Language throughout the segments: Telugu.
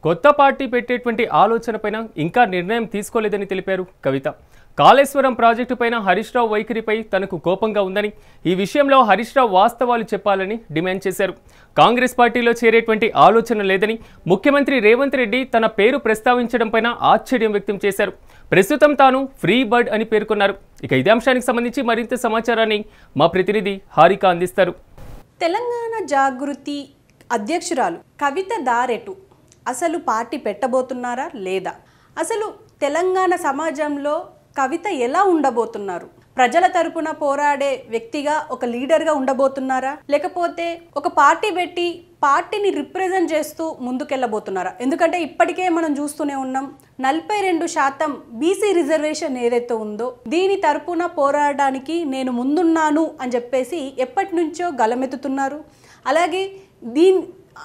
కొత్త పార్టీ పెట్టేటువంటి ఆలోచనపైన ఇంకా నిర్ణయం తీసుకోలేదని తెలిపారు కవిత. కాళేశ్వరం ప్రాజెక్టుపైన హరీష్ రావు వైఖరిపై తనకు కోపంగా ఉందని, ఈ విషయంలో హరీష్ రావు వాస్తవాలు చెప్పాలని డిమాండ్ చేశారు. కాంగ్రెస్ పార్టీలో చేరేటువంటి ఆలోచన లేదని ముఖ్యమంత్రి రేవంత్ రెడ్డి తన పేరు ప్రస్తావించడంపైన ఆశ్చర్యం వ్యక్తం చేశారు. ప్రస్తుతం తాను ఫ్రీ బర్డ్ అని పేర్కొన్నారు. ఇక ఇదే అంశానికి సంబంధించి మరింత సమాచారాన్ని మా ప్రతినిధి హారిక అందిస్తారు. తెలంగాణ జాగృతి అధ్యక్షురాలు కవిత దారెటు అసలు పార్టీ పెట్టబోతున్నారా లేదా? అసలు తెలంగాణ సమాజంలో కవిత ఎలా ఉండబోతున్నారు? ప్రజల తరపున పోరాడే వ్యక్తిగా ఒక లీడర్గా ఉండబోతున్నారా, లేకపోతే ఒక పార్టీ పెట్టి పార్టీని రిప్రజెంట్ చేస్తూ ముందుకెళ్ళబోతున్నారా? ఎందుకంటే ఇప్పటికే మనం చూస్తూనే ఉన్నాం, 42% బీసీ రిజర్వేషన్ ఏదైతే ఉందో దీని తరపున పోరాడడానికి నేను ముందున్నాను అని చెప్పేసి ఎప్పటి నుంచో గలమెత్తుతున్నారు. అలాగే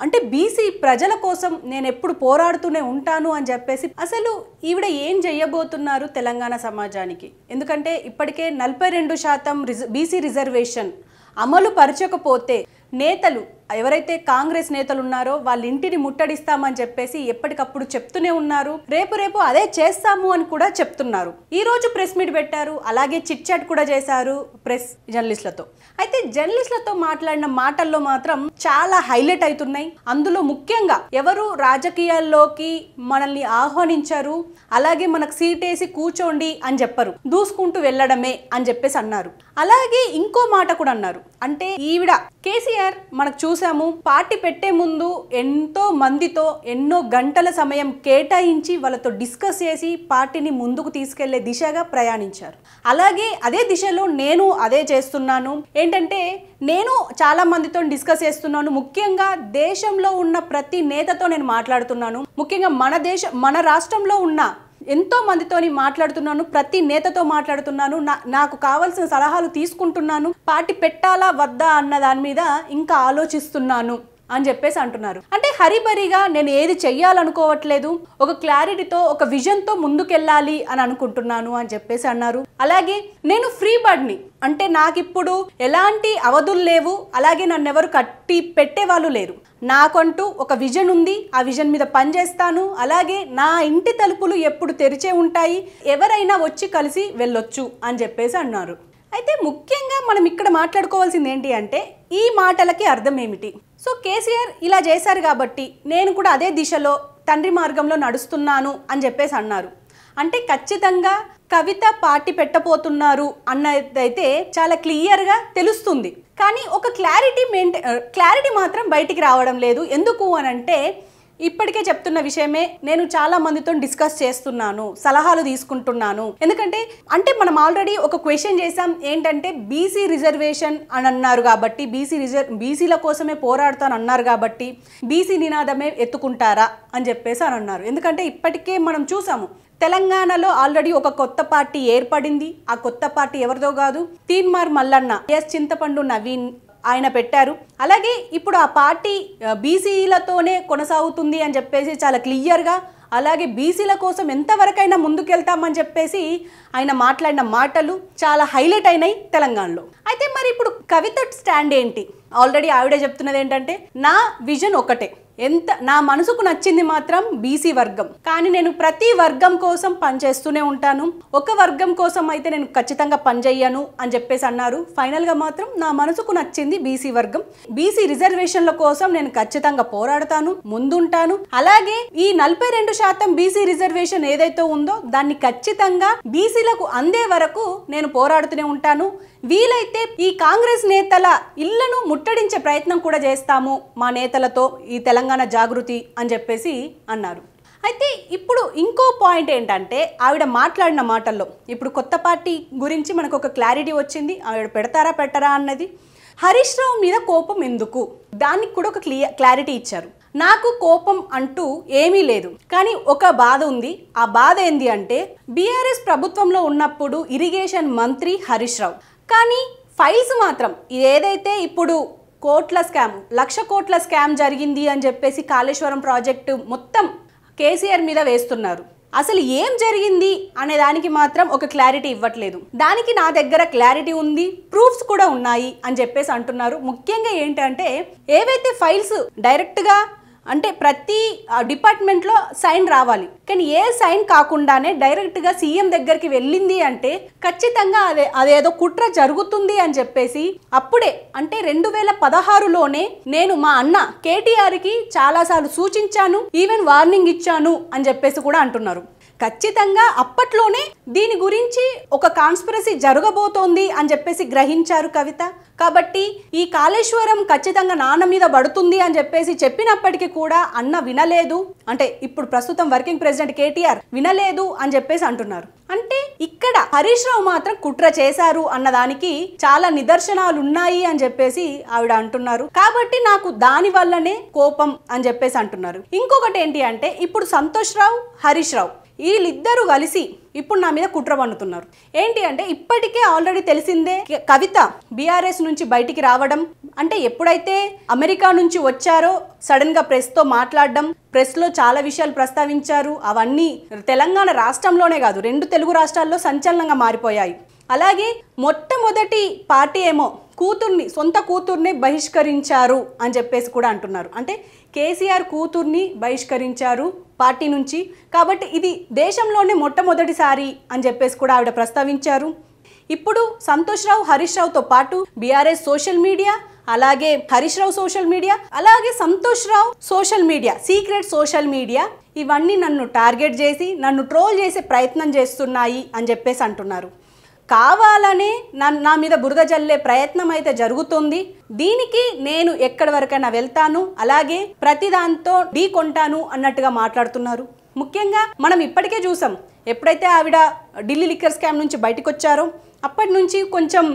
అంటే బీసీ ప్రజల కోసం నేను ఎప్పుడు పోరాడుతూనే ఉంటాను అని చెప్పేసి అసలు ఈవిడ ఏం చేయబోతున్నారు తెలంగాణ సమాజానికి? ఎందుకంటే ఇప్పటికే 42% బీసీ రిజర్వేషన్ అమలు పరచకపోతే నేతలు ఎవరైతే కాంగ్రెస్ నేతలు ఉన్నారో వాళ్ళ ఇంటిని ముట్టడిస్తామని చెప్పేసి ఎప్పటికప్పుడు చెప్తూనే ఉన్నారు. రేపు అదే చేస్తాము అని కూడా చెప్తున్నారు. ఈ రోజు ప్రెస్ మీట్ పెట్టారు, అలాగే చిట్ చాట్ కూడా చేశారు ప్రెస్ జర్నలిస్టులతో. అయితే జర్నలిస్టులతో మాట్లాడిన మాటల్లో మాత్రం చాలా హైలైట్ అవుతున్నాయి. అందులో ముఖ్యంగా ఎవరు రాజకీయాల్లోకి మనల్ని ఆహ్వానించారు, అలాగే మనకు సీటేసి కూర్చోండి అని చెప్పరు, దూసుకుంటూ వెళ్ళడమే అని చెప్పేసి అన్నారు. అలాగే ఇంకో మాట కూడా అన్నారు. అంటే ఈవిడ కేసీఆర్ మనకు చూసాము, పార్టీ పెట్టే ముందు ఎంతో మందితో ఎన్నో గంటల సమయం కేటాయించి వాళ్ళతో డిస్కస్ చేసి పార్టీని ముందుకు తీసుకెళ్లే దిశగా ప్రయాణించారు. అలాగే అదే దిశలో నేను అదే చేస్తున్నాను. ఏంటంటే నేను చాలా మందితో డిస్కస్ చేస్తున్నాను. ముఖ్యంగా దేశంలో ఉన్న ప్రతి నేతతో నేను మాట్లాడుతున్నాను. ముఖ్యంగా మన రాష్ట్రంలో ఉన్న ఎంతో మందితోని మాట్లాడుతున్నాను, ప్రతి నేతతో మాట్లాడుతున్నాను, నాకు కావాల్సిన సలహాలు తీసుకుంటున్నాను, పార్టీ పెట్టాలా వద్దా అన్న దాని మీద ఇంకా ఆలోచిస్తున్నాను అని చెప్పేసి అంటున్నారు. అంటే హరిబరిగా నేను ఏది చెయ్యాలనుకోవట్లేదు, ఒక క్లారిటీతో ఒక విజన్తో ముందుకెళ్ళాలి అని అనుకుంటున్నాను అని చెప్పేసి అన్నారు. అలాగే నేను ఫ్రీ బర్డ్ని, అంటే నాకు ఇప్పుడు ఎలాంటి అవధులు లేవు, అలాగే నన్ను ఎవరు కట్టి పెట్టేవాళ్ళు లేరు, నాకంటూ ఒక విజన్ ఉంది, ఆ విజన్ మీద పనిచేస్తాను, అలాగే నా ఇంటి తలుపులు ఎప్పుడు తెరిచే ఉంటాయి, ఎవరైనా వచ్చి కలిసి వెళ్ళొచ్చు అని చెప్పేసి అన్నారు. అయితే ముఖ్యంగా మనం ఇక్కడ మాట్లాడుకోవాల్సింది ఏంటి అంటే ఈ మాటలకి అర్థం ఏమిటి? సో కేసీఆర్ ఇలా చేశారు కాబట్టి నేను కూడా అదే దిశలో తండ్రి మార్గంలో నడుస్తున్నాను అని చెప్పేసి అన్నారు. అంటే ఖచ్చితంగా కవిత పార్టీ పెట్టబోతున్నారు అన్నదైతే చాలా క్లియర్గా తెలుస్తుంది. కానీ ఒక క్లారిటీ మాత్రం బయటికి రావడం లేదు. ఎందుకు అని అంటే ఇప్పటికే చెప్తున్న విషయమే, నేను చాలా మందితో డిస్కస్ చేస్తున్నాను, సలహాలు తీసుకుంటున్నాను. ఎందుకంటే మనం ఆల్రెడీ ఒక క్వశ్చన్ చేసాం, ఏంటంటే బీసీ రిజర్వేషన్ అని అన్నారు కాబట్టి, బీసీల కోసమే పోరాడుతాను అన్నారు కాబట్టి బీసీ నినాదమే ఎత్తుకుంటారా అని చెప్పేసి అని అన్నారు. ఎందుకంటే ఇప్పటికే మనం చూసాము, తెలంగాణలో ఆల్రెడీ ఒక కొత్త పార్టీ ఏర్పడింది. ఆ కొత్త పార్టీ ఎవరిదో కాదు, తీన్మార్ మల్లన్న, చింతపండు నవీన్ ఆయన పెట్టారు. అలాగే ఇప్పుడు ఆ పార్టీ బీసీలతోనే కొనసాగుతుంది అని చెప్పేసి చాలా క్లియర్గా, అలాగే బీసీల కోసం ఎంతవరకైనా ముందుకెళ్తామని చెప్పేసి ఆయన మాట్లాడిన మాటలు చాలా హైలైట్ అయినాయి తెలంగాణలో. అయితే మరి ఇప్పుడు కవిత స్టాండ్ ఏంటి? ఆల్రెడీ ఆవిడే చెప్తున్నది ఏంటంటే నా విజన్ ఒకటే, నా మనసుకు నచ్చింది మాత్రం బీసీ వర్గం, కానీ నేను ప్రతి వర్గం కోసం పనిచేస్తూనే ఉంటాను, ఒక వర్గం కోసం అయితే నేను ఖచ్చితంగా పనిచేయను అని చెప్పేసి అన్నారు. ఫైనల్గా మాత్రం నా మనసుకు నచ్చింది బీసీ వర్గం, బీసీ రిజర్వేషన్ల కోసం నేను ఖచ్చితంగా పోరాడతాను, ముందుంటాను. అలాగే ఈ 42% బీసీ రిజర్వేషన్ ఏదైతే ఉందో దాన్ని ఖచ్చితంగా బీసీలకు అందే వరకు నేను పోరాడుతూనే ఉంటాను. వీలైతే ఈ కాంగ్రెస్ నేతల ఇళ్లను ముట్టడించే ప్రయత్నం కూడా చేస్తాము మా నేతలతో, ఈ తెలంగాణ జాగృతి అని చెప్పేసి అన్నారు. అయితే ఇప్పుడు ఇంకో పాయింట్ ఏంటంటే ఆవిడ మాట్లాడిన మాటల్లో ఇప్పుడు కొత్త పార్టీ గురించి మనకు ఒక క్లారిటీ వచ్చింది. ఆవిడ పెడతారా పెట్టరా అన్నది. హరీష్ రావు మీద కోపం ఎందుకు, దానికి కూడా ఒక క్లారిటీ ఇచ్చారు. నాకు కోపం అంటూ ఏమీ లేదు, కానీ ఒక బాధ ఉంది. ఆ బాధ ఏంది అంటే బీఆర్ఎస్ ప్రభుత్వంలో ఉన్నప్పుడు ఇరిగేషన్ మంత్రి హరీష్ రావు, కానీ ఫైల్స్ మాత్రం ఏదైతే ఇప్పుడు లక్ష కోట్ల స్కామ్ జరిగింది అని చెప్పేసి కాళేశ్వరం ప్రాజెక్టు మొత్తం కేసీఆర్ మీద వేస్తున్నారు. అసలు ఏం జరిగింది అనే దానికి మాత్రం ఒక క్లారిటీ ఇవ్వట్లేదు. దానికి నా దగ్గర క్లారిటీ ఉంది, ప్రూఫ్స్ కూడా ఉన్నాయి అని చెప్పేసి అంటున్నారు. ముఖ్యంగా ఏంటంటే ఏవైతే ఫైల్స్ డైరెక్ట్గా అంటే ప్రతి డిపార్ట్మెంట్లో సైన్ రావాలి. కానీ ఏ సైన్ కాకుండానే డైరెక్ట్గా సీఎం దగ్గరికి వెళ్ళింది అంటే ఖచ్చితంగా అదేదో కుట్ర జరుగుతుంది అని చెప్పేసి అప్పుడే అంటే 2016లోనే నేను మా అన్న కేటీఆర్కి చాలాసార్లు సూచించాను, ఈవెన్ వార్నింగ్ ఇచ్చాను అని చెప్పేసి కూడా అంటున్నారు. ఖచ్చితంగా అప్పట్లోనే దీని గురించి ఒక కాన్స్పిరసీ జరగబోతోంది అని చెప్పేసి గ్రహించారు కవిత. కాబట్టి ఈ కాళేశ్వరం ఖచ్చితంగా నాన్న మీద పడుతుంది అని చెప్పేసి చెప్పినప్పటికీ కూడా అన్న వినలేదు, అంటే ఇప్పుడు ప్రస్తుతం వర్కింగ్ ప్రెసిడెంట్ కేటీఆర్ వినలేదు అని చెప్పేసి అంటున్నారు. అంటే ఇక్కడ హరీష్ రావు మాత్రం కుట్ర చేశారు అన్నదానికి చాలా నిదర్శనాలు ఉన్నాయి అని చెప్పేసి ఆవిడ అంటున్నారు. కాబట్టి నాకు దాని వల్లనే కోపం అని చెప్పేసి అంటున్నారు. ఇంకొకటి ఏంటి అంటే ఇప్పుడు సంతోష్ రావు, హరీష్ రావు వీళ్ళిద్దరూ కలిసి ఇప్పుడు నా మీద కుట్ర పన్నుతున్నారు. ఏంటి అంటే ఇప్పటికే ఆల్రెడీ తెలిసిందే కవిత బీఆర్ఎస్ నుంచి బయటికి రావడం, అంటే ఎప్పుడైతే అమెరికా నుంచి వచ్చారో సడన్గా ప్రెస్తో మాట్లాడడం, ప్రెస్లో చాలా విషయాలు ప్రస్తావించారు. అవన్నీ తెలంగాణ రాష్ట్రంలోనే కాదు 2 తెలుగు రాష్ట్రాల్లో సంచలనంగా మారిపోయాయి. అలాగే మొట్టమొదటి పార్టీ ఏమో సొంత కూతుర్ని బహిష్కరించారు అని చెప్పేసి కూడా అంటున్నారు. అంటే కేసీఆర్ కూతుర్ని బహిష్కరించారు పార్టీ నుంచి, కాబట్టి ఇది దేశంలోనే మొట్టమొదటిసారి అని చెప్పేసి కూడా ఆవిడ ప్రస్తావించారు. ఇప్పుడు సంతోష్ రావు, హరీష్ రావుతో పాటు బీఆర్ఎస్ సోషల్ మీడియా, అలాగే హరీష్ రావు సోషల్ మీడియా, అలాగే Santosh Rao social media, secret social media ఇవన్నీ నన్ను టార్గెట్ చేసి నన్ను ట్రోల్ చేసే ప్రయత్నం చేస్తున్నాయి అని చెప్పేసి అంటున్నారు. కావాలనే నా మీద బురద జల్లే ప్రయత్నం అయితే జరుగుతుంది. దీనికి నేను ఎక్కడి వరకైనా వెళ్తాను, అలాగే ప్రతి దాంతో ఢీ కొంటాను అన్నట్టుగా మాట్లాడుతున్నారు. ముఖ్యంగా మనం ఇప్పటికే చూసాం, ఎప్పుడైతే ఆవిడ ఢిల్లీ లిక్కర్ స్కామ్ నుంచి బయటకు వచ్చారో అప్పటి నుంచి కొంచెం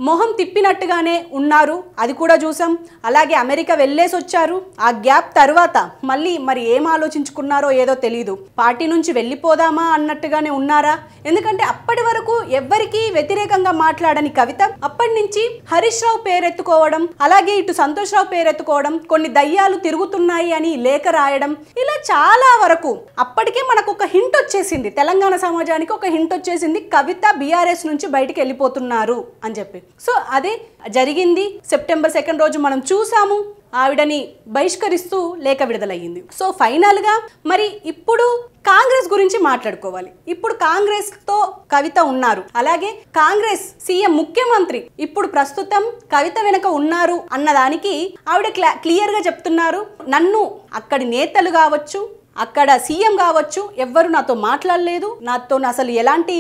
మొహం తిప్పినట్టుగానే ఉన్నారు, అది కూడా చూసాం. అలాగే అమెరికా వెళ్ళేసి వచ్చారు. ఆ గ్యాప్ తర్వాత మళ్ళీ మరి ఏం ఆలోచించుకున్నారో ఏదో తెలియదు, పార్టీ నుంచి వెళ్ళిపోదామా అన్నట్టుగానే ఉన్నారా? ఎందుకంటే అప్పటి వరకు ఎవ్వరికీ వ్యతిరేకంగా మాట్లాడని కవిత అప్పటి నుంచి హరీష్ రావు పేరెత్తుకోవడం, అలాగే ఇటు సంతోష్ రావు పేరెత్తుకోవడం, కొన్ని దయ్యాలు తిరుగుతున్నాయి అని లేఖ రాయడం, ఇలా చాలా వరకు అప్పటికే మనకు ఒక హింట్ వచ్చేసింది, తెలంగాణ సమాజానికి ఒక హింట్ వచ్చేసింది, కవిత బీఆర్ఎస్ నుంచి బయటికి వెళ్ళిపోతున్నారు అని చెప్పి. సో అదే జరిగింది. సెప్టెంబర్ 2 రోజు మనం చూసాము ఆవిడని బహిష్కరిస్తూ లేఖ విడుదలయ్యింది. సో ఫైనల్గా మరి ఇప్పుడు కాంగ్రెస్ గురించి మాట్లాడుకోవాలి. ఇప్పుడు కాంగ్రెస్తో కవిత ఉన్నారు, అలాగే కాంగ్రెస్ సీఎం ముఖ్యమంత్రి ఇప్పుడు ప్రస్తుతం కవిత వెనుక ఉన్నారు అన్నదానికి ఆవిడ క్లియర్గా చెప్తున్నారు, నన్ను అక్కడి నేతలు కావచ్చు, అక్కడ సీఎం కావచ్చు, ఎవ్వరు నాతో మాట్లాడలేదు, నాతో అసలు ఎలాంటి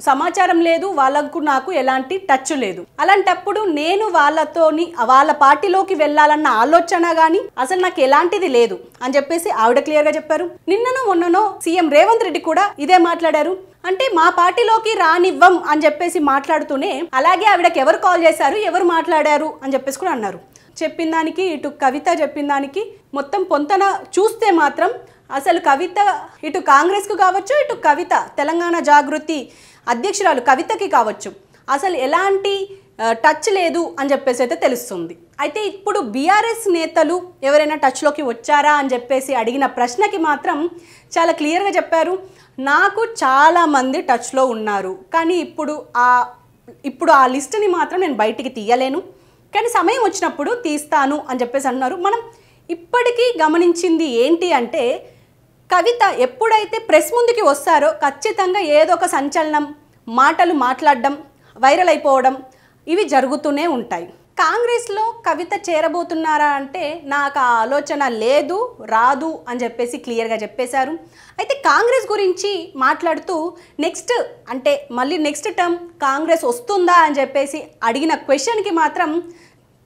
సమాచారం లేదు, వాళ్ళకు నాకు ఎలాంటి టచ్ లేదు. అలాంటప్పుడు నేను వాళ్ళ పార్టీలోకి వెళ్ళాలన్న ఆలోచన కానీ అసలు నాకు ఎలాంటిది లేదు అని చెప్పేసి ఆవిడ క్లియర్గా చెప్పారు. నిన్ననో మొన్ననో సీఎం రేవంత్ రెడ్డి కూడా ఇదే మాట్లాడారు. అంటే మా పార్టీలోకి రానివ్వం అని చెప్పేసి మాట్లాడుతూనే అలాగే ఆవిడకి ఎవరు కాల్ చేశారు, ఎవరు మాట్లాడారు అని చెప్పేసి కూడా అన్నారు. చెప్పిన దానికి ఇటు కవిత చెప్పిన దానికి మొత్తం పొంతన చూస్తే మాత్రం అసలు కవిత ఇటు కాంగ్రెస్కు కావచ్చు, ఇటు కవిత తెలంగాణ జాగృతి అధ్యక్షురాలు కవితకి కావచ్చు అసలు ఎలాంటి టచ్ లేదు అని చెప్పేసి అయితే తెలుస్తుంది. అయితే ఇప్పుడు బీఆర్ఎస్ నేతలు ఎవరైనా టచ్లోకి వచ్చారా అని చెప్పేసి అడిగిన ప్రశ్నకి మాత్రం చాలా క్లియర్గా చెప్పారు, నాకు చాలామంది టచ్లో ఉన్నారు, కానీ ఇప్పుడు ఆ లిస్టుని మాత్రం నేను బయటికి తీయలేను, కానీ సమయం వచ్చినప్పుడు తీస్తాను అని చెప్పేసి అన్నారు. మనం ఇప్పటికీ గమనించింది ఏంటి అంటే కవిత ఎప్పుడైతే ప్రెస్ ముందుకి వస్తారో ఖచ్చితంగా ఏదో ఒక సంచలనం, మాటలు మాట్లాడడం, వైరల్ అయిపోవడం ఇవి జరుగుతూనే ఉంటాయి. కాంగ్రెస్లో కవిత చేరబోతున్నారా అంటే నాకు ఆ ఆలోచన లేదు, రాదు అని చెప్పేసి క్లియర్గా చెప్పేశారు. అయితే కాంగ్రెస్ గురించి మాట్లాడుతూ మళ్ళీ నెక్స్ట్ టర్మ్ కాంగ్రెస్ వస్తుందా అని చెప్పేసి అడిగిన క్వశ్చన్కి మాత్రం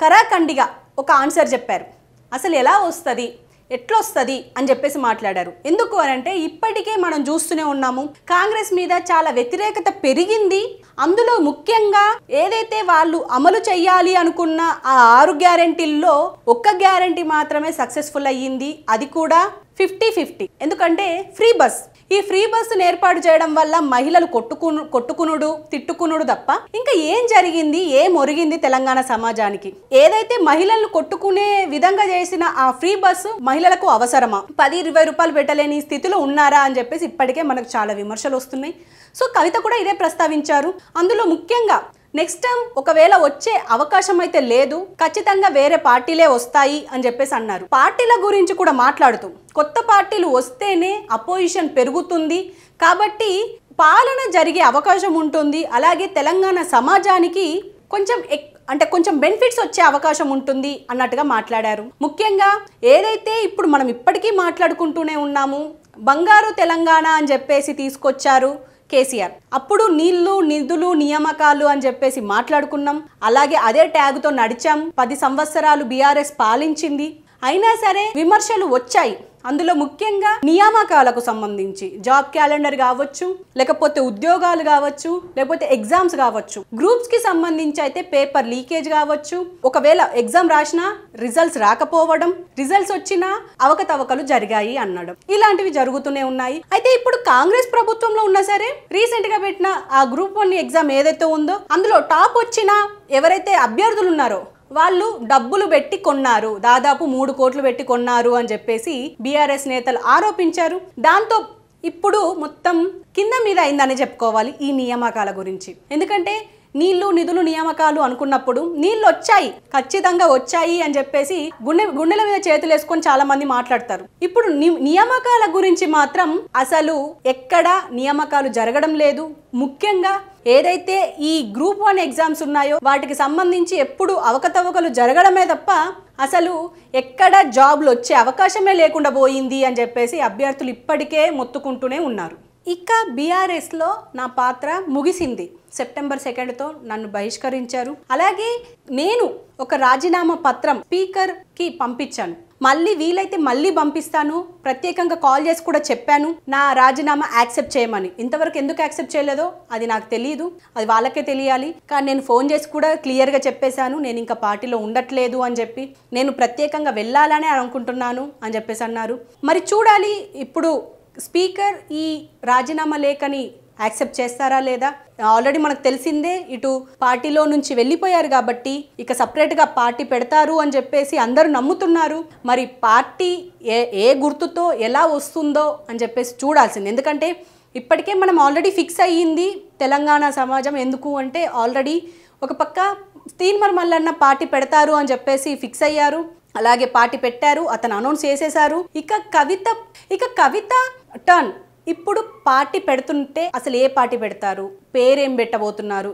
కరాఖండిగా ఒక ఆన్సర్ చెప్పారు. అసలు ఎలా వస్తుంది, ఎట్లొస్తుంది అని చెప్పేసి మాట్లాడారు. ఎందుకు అని అంటే ఇప్పటికే మనం చూస్తూనే ఉన్నాము కాంగ్రెస్ మీద చాలా వ్యతిరేకత పెరిగింది. అందులో ముఖ్యంగా ఏదైతే వాళ్ళు అమలు చేయాలి అనుకున్న ఆ 6 గ్యారెంటీల్లో 1 గ్యారెంటీ మాత్రమే సక్సెస్ఫుల్ అయ్యింది, అది కూడా 50-50. ఎందుకంటే ఫ్రీ బస్, ఈ ఫ్రీ బస్సును ఏర్పాటు చేయడం వల్ల మహిళలు కొట్టుకునుడు తిట్టుకునుడు తప్ప ఇంకా ఏం జరిగింది, ఏం ఒరిగింది తెలంగాణ సమాజానికి? ఏదైతే మహిళలను కొట్టుకునే విధంగా చేసిన ఆ ఫ్రీ బస్సు మహిళలకు అవసరమా? 10-20 రూపాయలు పెట్టలేని స్థితిలో ఉన్నారా అని చెప్పేసి ఇప్పటికే మనకు చాలా విమర్శలు వస్తున్నాయి. సో కవిత కూడా ఇదే ప్రస్తావించారు. అందులో ముఖ్యంగా నెక్స్ట్ టైం ఒకవేళ వచ్చే అవకాశం అయితే లేదు, ఖచ్చితంగా వేరే పార్టీలే వస్తాయి అని చెప్పేసి అన్నారు. పార్టీల గురించి కూడా మాట్లాడుతూ కొత్త పార్టీలు వస్తేనే అపోజిషన్ పెరుగుతుంది కాబట్టి పాలన జరిగే అవకాశం ఉంటుంది, అలాగే తెలంగాణ సమాజానికి కొంచెం బెనిఫిట్స్ వచ్చే అవకాశం ఉంటుంది అన్నట్టుగా మాట్లాడారు. ముఖ్యంగా ఏదైతే ఇప్పుడు మనం ఇప్పటికీ మాట్లాడుకుంటూనే ఉన్నాము, బంగారు తెలంగాణ అని చెప్పేసి తీసుకొచ్చారు కేసీఆర్. అప్పుడు నీళ్లు నిధులు నియామకాలు అని చెప్పేసి మాట్లాడుకున్నాం, అలాగే అదే ట్యాగ్తో నడిచాం. 10 సంవత్సరాలు బీఆర్ఎస్ పాలించింది, అయినా సరే విమర్శలు వచ్చాయి. అందులో ముఖ్యంగా నియామకాలకు సంబంధించి జాబ్ క్యాలెండర్ కావచ్చు, లేకపోతే ఉద్యోగాలు కావచ్చు, లేకపోతే ఎగ్జామ్స్ కావచ్చు, గ్రూప్స్ కి సంబంధించి అయితే పేపర్ లీకేజ్ కావచ్చు, ఒకవేళ ఎగ్జామ్ రాసినా రిజల్ట్స్ రాకపోవడం, రిజల్ట్స్ వచ్చినా అవకతవకలు జరిగాయి అనడం, ఇలాంటివి జరుగుతూనే ఉన్నాయి. అయితే ఇప్పుడు కాంగ్రెస్ ప్రభుత్వంలో ఉన్నా సరే రీసెంట్ గా పెట్టిన ఆ గ్రూప్ 1 ఎగ్జామ్ ఏదైతే ఉందో అందులో టాప్ వచ్చిన ఎవరైతే అభ్యర్థులు ఉన్నారో వాళ్ళు డబ్బులు పెట్టి కొన్నారు, దాదాపు 3 కోట్లు పెట్టి కొన్నారు అని చెప్పేసి బీఆర్ఎస్ నేతలు ఆరోపించారు. దాంతో ఇప్పుడు మొత్తం కింద మీద అయిందని చెప్పుకోవాలి ఈ నియామకాల గురించి. ఎందుకంటే నీళ్లు నిధులు నియామకాలు అనుకున్నప్పుడు నీళ్ళు వచ్చాయి, ఖచ్చితంగా వచ్చాయి అని చెప్పేసి గుండెల మీద చేతులు వేసుకొని చాలా మంది మాట్లాడతారు. ఇప్పుడు నియామకాల గురించి మాత్రం అసలు ఎక్కడ నియామకాలు జరగడం లేదు. ముఖ్యంగా ఏదైతే ఈ గ్రూప్ 1 ఎగ్జామ్స్ ఉన్నాయో వాటికి సంబంధించి ఎప్పుడు అవకతవకలు జరగడమే తప్ప అసలు ఎక్కడ జాబ్లు వచ్చే అవకాశమే లేకుండా పోయింది అని చెప్పేసి అభ్యర్థులు ఇప్పటికే మొత్తుకుంటూనే ఉన్నారు. ఇక బీఆర్ఎస్లో నా పాత్ర ముగిసింది. సెప్టెంబర్ 2తో నన్ను బహిష్కరించారు. అలాగే నేను ఒక రాజీనామా పత్రం స్పీకర్కి పంపించాను. మళ్ళీ వీలైతే మళ్ళీ పంపిస్తాను, ప్రత్యేకంగా కాల్ చేసి కూడా చెప్పాను నా రాజీనామా యాక్సెప్ట్ చేయమని. ఇంతవరకు ఎందుకు యాక్సెప్ట్ చేయలేదో అది నాకు తెలియదు, అది వాళ్ళకే తెలియాలి. కానీ నేను ఫోన్ చేసి కూడా క్లియర్గా చెప్పేశాను, నేను ఇంకా పార్టీలో ఉండట్లేదు అని చెప్పి, నేను ప్రత్యేకంగా వెళ్ళాలనే అనుకుంటున్నాను అని చెప్పేసి అన్నారు. మరి చూడాలి ఇప్పుడు స్పీకర్ ఈ రాజీనామా లేఖని యాక్సెప్ట్ చేస్తారా లేదా. ఆల్రెడీ మనకు తెలిసిందే, ఇటు పార్టీలో నుంచి వెళ్ళిపోయారు కాబట్టి ఇక సపరేట్గా పార్టీ పెడతారు అని చెప్పేసి అందరూ నమ్ముతున్నారు. మరి పార్టీ ఏ గుర్తుతో ఎలా వస్తుందో అని చెప్పేసి చూడాల్సింది. ఎందుకంటే ఇప్పటికే మనం ఆల్రెడీ ఫిక్స్ అయ్యింది తెలంగాణ సమాజం. ఎందుకు అంటే ఆల్రెడీ ఒక పక్క తీన్మార్ మల్లన్న పార్టీ పెడతారు అని చెప్పేసి ఫిక్స్ అయ్యారు, అలాగే పార్టీ పెట్టారు, అతను అనౌన్స్ చేసేశారు. ఇక కవిత టర్న్. ఇప్పుడు పార్టీ పెడుతుంటే అసలు ఏ పార్టీ పెడతారు, పేరేం పెట్టబోతున్నారు,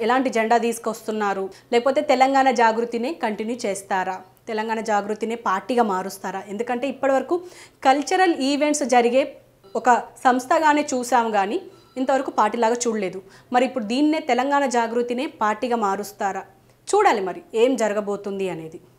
ఎలాంటి జెండా తీసుకొస్తున్నారు, లేకపోతే తెలంగాణ జాగృతినే కంటిన్యూ చేస్తారా, తెలంగాణ జాగృతినే పార్టీగా మారుస్తారా. ఎందుకంటే ఇప్పటివరకు కల్చరల్ ఈవెంట్స్ జరిగే ఒక సంస్థగానే చూసాము కానీ ఇంతవరకు పార్టీలాగా చూడలేదు. మరి ఇప్పుడు దీన్నే తెలంగాణ జాగృతినే పార్టీగా మారుస్తారా, చూడాలి మరి ఏం జరగబోతుంది అనేది.